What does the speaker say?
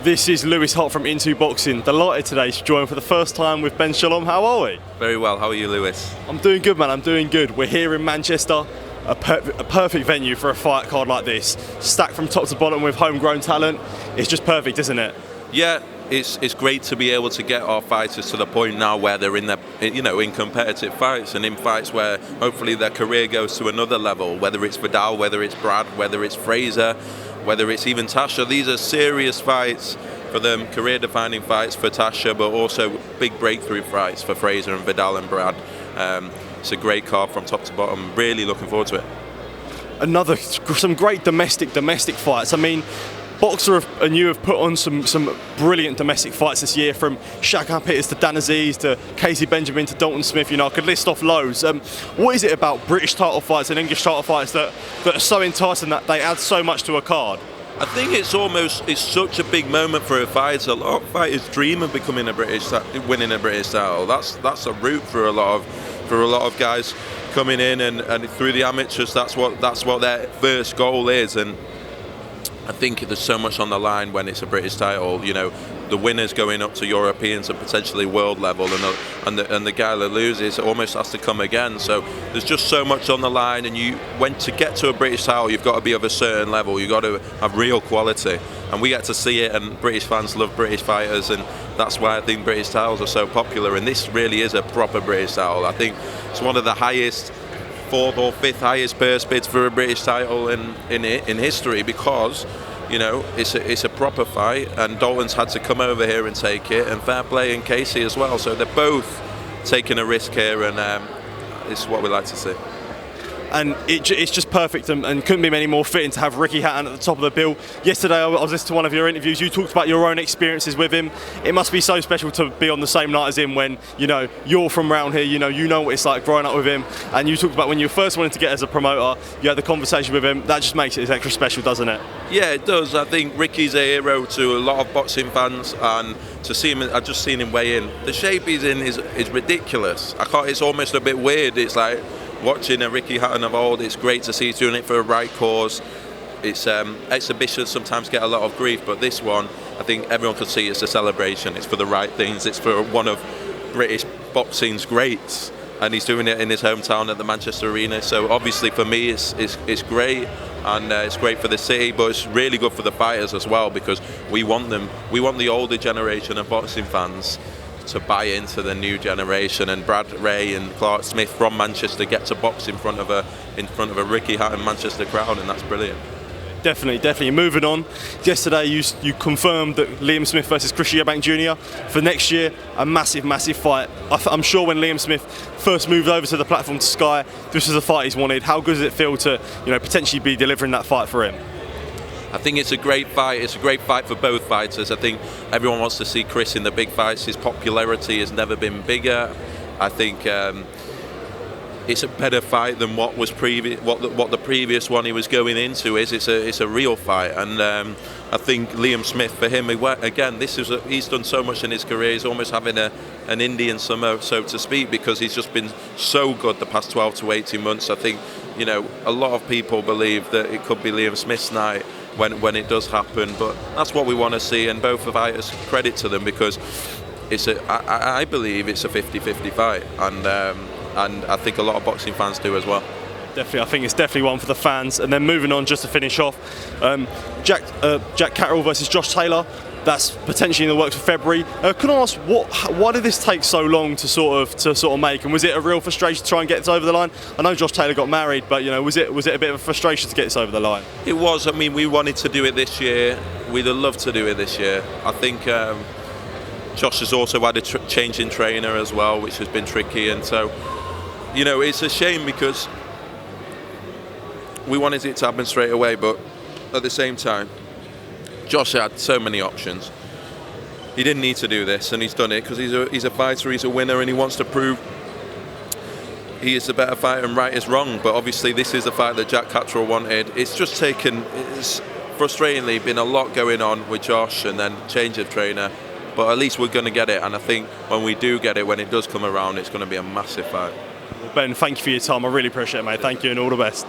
This is Lewis Hart from Into Boxing. Delighted today to join for the first time with Ben Shalom. How are we? Very well. How are you, Lewis? I'm doing good, man. I'm doing good. We're here in Manchester, a perfect venue for a fight card like this. Stacked from top to bottom with homegrown talent. It's just perfect, isn't it? Yeah, it's great to be able to get our fighters to the point now where they're in in competitive fights and in fights where hopefully their career goes to another level. Whether it's Vidal, whether it's Brad, whether it's Fraser, whether it's even Tasha. These are serious fights for them, career-defining fights for Tasha, but also big breakthrough fights for Fraser and Vidal and Brad. It's a great card from top to bottom. Really looking forward to it. Some great domestic fights. I mean, Boxer and you have put on some brilliant domestic fights this year, from Shaq Peters to Dan Aziz to Casey Benjamin to Dalton Smith. You know, I could list off loads. What is it about British title fights and English title fights that are so enticing that they add so much to a card? I think it's such a big moment for a fighter. A lot of fighters dream of winning a British title. That's a route for a lot of guys coming in and through the amateurs. That's what their first goal is. And I think there's so much on the line when it's a British title. You know, the winners going up to Europeans and potentially world level, and the guy that loses almost has to come again. So there's just so much on the line, and to get to a British title, you've got to be of a certain level. You've got to have real quality, and we get to see it. And British fans love British fighters, and that's why I think British titles are so popular. And this really is a proper British title. I think it's one of the highest, fourth or fifth highest purse bids for a British title in history, because it's a proper fight, and Dalton's had to come over here and take it, and fair play in Casey as well. So they're both taking a risk here, and it's what we like to see. And it's just perfect, and couldn't be any more fitting to have Ricky Hatton at the top of the bill. Yesterday I was listening to one of your interviews. You talked about your own experiences with him. It must be so special to be on the same night as him when you're from around here. You know what it's like growing up with him. And you talked about when you first wanted to get as a promoter, you had the conversation with him. That just makes it extra special, doesn't it? Yeah, it does. I think Ricky's a hero to a lot of boxing fans, and to see him, I've just seen him weigh in. The shape he's in is ridiculous. It's almost a bit weird. It's like watching a Ricky Hatton of old. It's great to see he's doing it for a right cause. It's exhibitions sometimes get a lot of grief, but this one, I think everyone could see it's a celebration. It's for the right things. It's for one of British boxing's greats, and he's doing it in his hometown at the Manchester Arena. So obviously for me, it's great, and it's great for the city, but it's really good for the fighters as well, because we want them. We want the older generation of boxing fans to buy into the new generation, and Brad Ray and Clark Smith from Manchester get to box in front of a Ricky Hatton Manchester crowd, and that's brilliant. Definitely. Moving on, yesterday you confirmed that Liam Smith versus Chris Eubank Jr. for next year, a massive fight. I'm sure when Liam Smith first moved over to the platform to Sky, this was the fight he's wanted. How good does it feel to potentially be delivering that fight for him? I think it's a great fight. It's a great fight for both fighters. I think everyone wants to see Chris in the big fights. His popularity has never been bigger. I think it's a better fight than what was previous. What the previous one he was going into is. It's a real fight, and I think Liam Smith, for him, again, he's done so much in his career. He's almost having an Indian summer, so to speak, because he's just been so good the past 12 to 18 months. I think a lot of people believe that it could be Liam Smith's night when it does happen, but that's what we want to see, and both of fighters, credit to them, because I believe it's a 50-50 fight, and I think a lot of boxing fans do as well. Definitely, I think it's definitely one for the fans. And then moving on, just to finish off, Jack Catterall versus Josh Taylor. That's potentially in the works for February. Can I ask, why did this take so long to sort of make? And was it a real frustration to try and get this over the line? I know Josh Taylor got married, but was it a bit of a frustration to get this over the line? It was. I mean, we wanted to do it this year. We'd have loved to do it this year. I think Josh has also had a change in trainer as well, which has been tricky, and so it's a shame, because we wanted it to happen straight away, but at the same time, Josh had so many options. He didn't need to do this, and he's done it because he's a fighter, he's a winner, and he wants to prove he is the better fighter, and right is wrong. But obviously this is the fight that Jack Catterall wanted. It's frustratingly been a lot going on with Josh, and then change of trainer, but at least we're going to get it, and I think when we do get it, when it does come around, it's going to be a massive fight. Well, Ben, thank you for your time. I really appreciate it, mate. Thank you, and all the best.